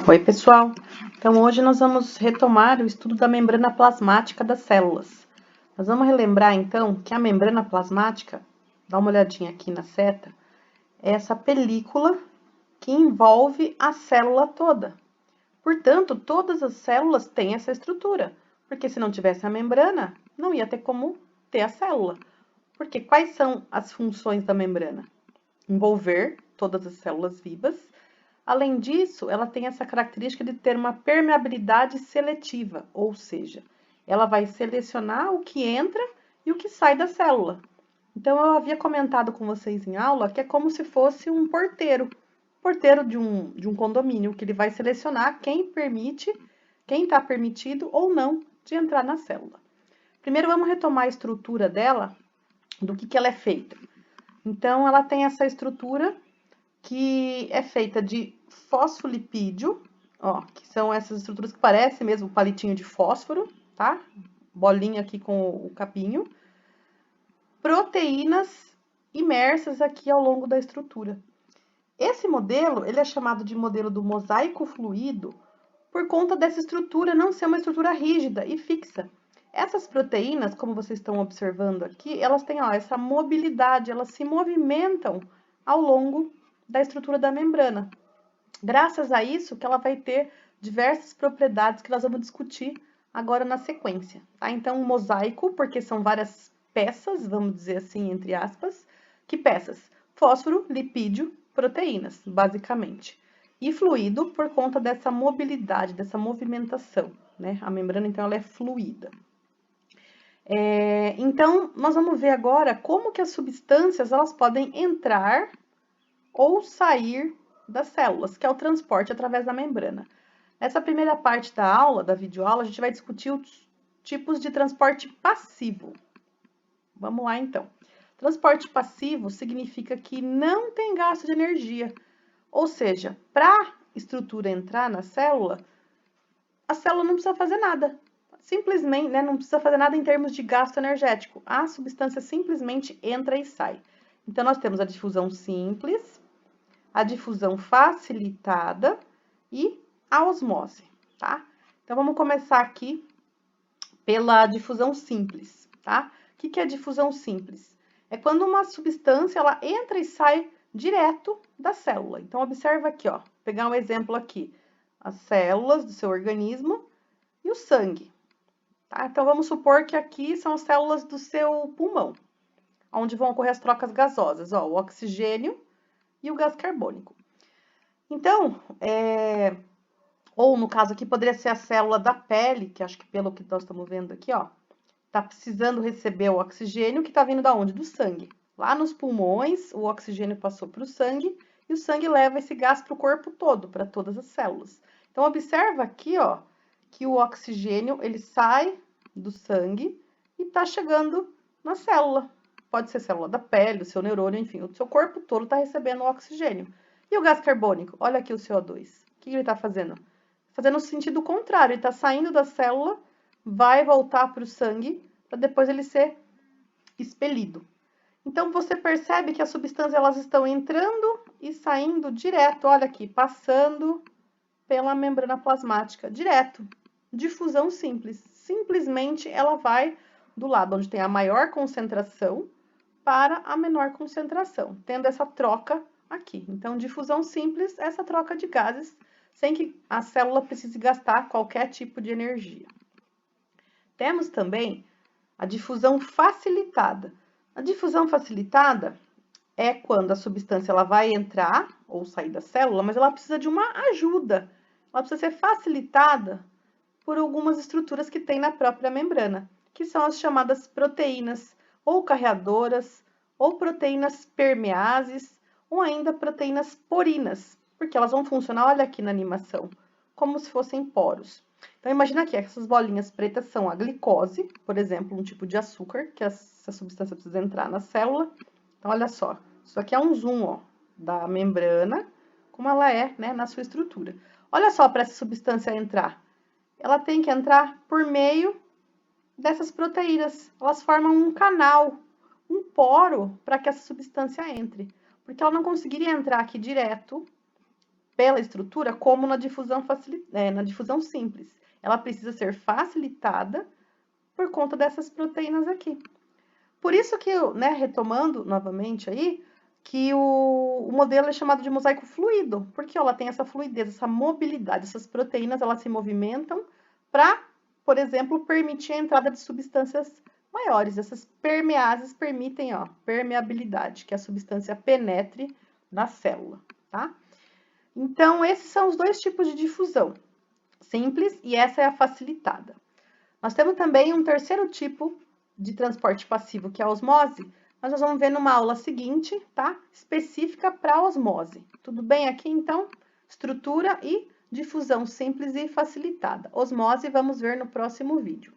Oi, pessoal! Então, hoje nós vamos retomar o estudo da membrana plasmática das células. Nós vamos relembrar, então, que a membrana plasmática, dá uma olhadinha aqui na seta, é essa película que envolve a célula toda. Portanto, todas as células têm essa estrutura, porque se não tivesse a membrana, não ia ter como ter a célula. Porque quais são as funções da membrana? Envolver todas as células vivas. Além disso, ela tem essa característica de ter uma permeabilidade seletiva, ou seja, ela vai selecionar o que entra e o que sai da célula. Então, eu havia comentado com vocês em aula que é como se fosse um porteiro de um condomínio, que ele vai selecionar quem está permitido ou não de entrar na célula. Primeiro, vamos retomar a estrutura dela, do que ela é feita. Então, ela tem essa estrutura que é feita de fosfolipídio, ó, que são essas estruturas que parecem mesmo um palitinho de fósforo, tá? Bolinha aqui com o capinho. Proteínas imersas aqui ao longo da estrutura. Esse modelo, ele é chamado de modelo do mosaico fluido por conta dessa estrutura não ser uma estrutura rígida e fixa. Essas proteínas, como vocês estão observando aqui, elas têm essa mobilidade, elas se movimentam ao longo da estrutura da membrana. Graças a isso que ela vai ter diversas propriedades que nós vamos discutir agora na sequência, tá? Então, um mosaico, porque são várias peças, vamos dizer assim, entre aspas. Que peças? Fósforo, lipídio, proteínas, basicamente. E fluido por conta dessa mobilidade, dessa movimentação, né? A membrana, então, ela é fluida. Então, nós vamos ver agora como que as substâncias elas podem entrar ou sair das células, que é o transporte através da membrana. Nessa primeira parte da aula, da videoaula, a gente vai discutir os tipos de transporte passivo. Vamos lá, então. Transporte passivo significa que não tem gasto de energia, ou seja, para a estrutura entrar na célula, a célula não precisa fazer nada. Simplesmente, né, não precisa fazer nada em termos de gasto energético. A substância simplesmente entra e sai. Então, nós temos a difusão simples, a difusão facilitada e a osmose, tá? Então, vamos começar aqui pela difusão simples, tá? O que é difusão simples? É quando uma substância, ela entra e sai direto da célula. Então, observa aqui, ó, vou pegar um exemplo aqui. As células do seu organismo e o sangue, tá? Então, vamos supor que aqui são as células do seu pulmão, onde vão ocorrer as trocas gasosas, ó, o oxigênio e o gás carbônico. Então, ou no caso aqui, poderia ser a célula da pele, que acho que pelo que nós estamos vendo aqui, ó, tá precisando receber o oxigênio que tá vindo da onde? Do sangue. Lá nos pulmões, o oxigênio passou para o sangue e o sangue leva esse gás para o corpo todo, para todas as células. Então, observa aqui, ó, que o oxigênio, ele sai do sangue e tá chegando na célula. Pode ser célula da pele, o seu neurônio, enfim, o seu corpo todo está recebendo o oxigênio. E o gás carbônico? Olha aqui o CO2. O que ele está fazendo? Fazendo o sentido contrário, ele está saindo da célula, vai voltar para o sangue, para depois ele ser expelido. Então, você percebe que as substâncias elas estão entrando e saindo direto, olha aqui, passando pela membrana plasmática, direto. Difusão simples. Simplesmente ela vai do lado onde tem a maior concentração para a menor concentração, tendo essa troca aqui. Então, difusão simples, essa troca de gases, sem que a célula precise gastar qualquer tipo de energia. Temos também a difusão facilitada. A difusão facilitada é quando a substância ela vai entrar ou sair da célula, mas ela precisa de uma ajuda. Ela precisa ser facilitada por algumas estruturas que tem na própria membrana, que são as chamadas proteínas ou carreadoras, ou proteínas permeases, ou ainda proteínas porinas, porque elas vão funcionar, olha aqui na animação, como se fossem poros. Então, imagina aqui, essas bolinhas pretas são a glicose, por exemplo, um tipo de açúcar, que essa substância precisa entrar na célula. Então, olha só, isso aqui é um zoom, ó, da membrana, como ela é, né, na sua estrutura. Olha só para essa substância entrar. Ela tem que entrar por meio dessas proteínas. Elas formam um canal, um poro para que essa substância entre. Porque ela não conseguiria entrar aqui direto pela estrutura como na difusão simples. Ela precisa ser facilitada por conta dessas proteínas aqui. Por isso que, né, retomando novamente aí, que o modelo é chamado de mosaico fluido, porque ela tem essa fluidez, essa mobilidade, essas proteínas elas se movimentam para, por exemplo, permitir a entrada de substâncias maiores. Essas permeases permitem, ó, permeabilidade, que a substância penetre na célula, tá? Então, esses são os dois tipos de difusão, simples e essa é a facilitada. Nós temos também um terceiro tipo de transporte passivo, que é a osmose, mas nós vamos ver numa aula seguinte, tá? Específica para osmose. Tudo bem aqui, então? Estrutura e difusão simples e facilitada. Osmose, vamos ver no próximo vídeo.